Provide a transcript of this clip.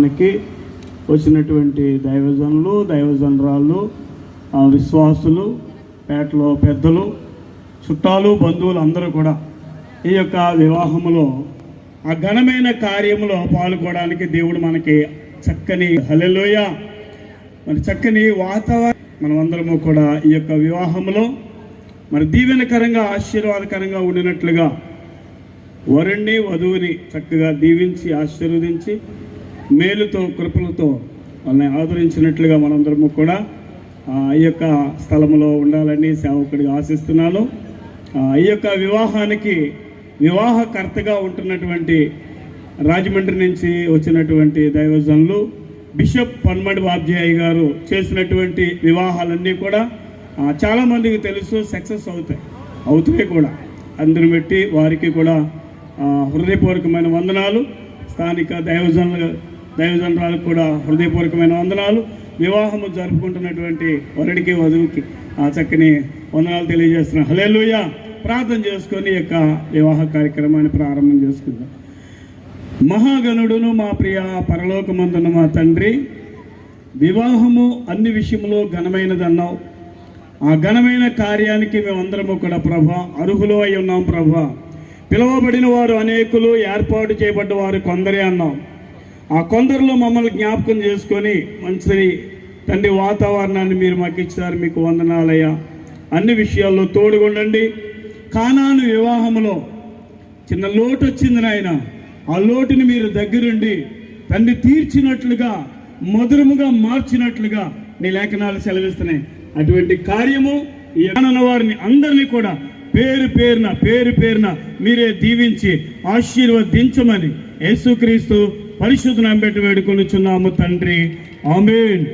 వివాహానికి వచ్చినటువంటి దైవజనులు, దైవజనరాళ్ళు, విశ్వాసులు, పేటలో పెద్దలు, చుట్టాలు, బంధువులు అందరూ కూడా ఈ యొక్క వివాహములో ఆ ఘనమైన కార్యములో పాల్గొనడానికి దేవుడు మనకి చక్కని హల్లెలూయా మరి చక్కని వాతావరణం మనమందరము కూడా ఈ యొక్క వివాహంలో మరి దీవెనకరంగా ఆశీర్వాదకరంగా ఉండినట్లుగా వరుణ్ణి వధువుని చక్కగా దీవించి ఆశీర్వదించి మేలుతో కృపలతో వాళ్ళని ఆదరించినట్లుగా మనందరము కూడా ఈ యొక్క స్థలంలో ఉండాలని సేవకుడిగా ఆశిస్తున్నాను. ఈ యొక్క వివాహానికి వివాహకర్తగా ఉంటున్నటువంటి రాజమండ్రి నుంచి వచ్చినటువంటి దైవజనులు బిషప్ పన్మడి బాబ్జీ గారు చేసినటువంటి వివాహాలన్నీ కూడా చాలామందికి తెలుసు, సక్సెస్ అవుతాయి కూడా. అందరిని బట్టి వారికి కూడా హృదయపూర్వకమైన వందనాలు. స్థానిక దైవజనరాలకు కూడా హృదయపూర్వకమైన వందనాలు. వివాహము జరుపుకుంటున్నటువంటి వరుడికి వధువుకి చక్కని వందనాలు తెలియజేస్తున్నాను. హల్లెలూయా. ప్రార్థన చేసుకొని ఈ యొక్క వివాహ కార్యక్రమాన్ని ప్రారంభం చేసుకుందాం. మహాగణుడును మా ప్రియ పరలోకమందున మా తండ్రి, వివాహము అన్ని విషయంలో ఘనమైనదన్నావు. ఆ ఘనమైన కార్యానికి మేమందరము కూడా ప్రభా అర్హులు అయి ఉన్నాం. ప్రభా పిలువబడిన వారు అనేకులు, ఏర్పాటు చేయబడ్డ వారు కొందరే అన్నాం. ఆ కొందరిలో మమ్మల్ని జ్ఞాపకం చేసుకొని మంచి తండ్రి వాతావరణాన్ని మీరు మాకు ఇచ్చారు. మీకు వందనాలయ్యా. అన్ని విషయాల్లో తోడుగుండండి. కానాను వివాహంలో చిన్న లోటు వచ్చింది నాయన. ఆ లోటుని మీరు దగ్గరుండి తండ్రి తీర్చినట్లుగా, మధురముగా మార్చినట్లుగా నీ లేఖనాలు సెలవిస్తున్నాయి. అటువంటి కార్యము ఈ కానాను వారిని అందరినీ కూడా పేరు పేరున మీరే దీవించి ఆశీర్వదించమని యేసుక్రీస్తు పరిశుద్ధ నామమున వేడుకొనుచున్నాము తండ్రి. ఆమేన్.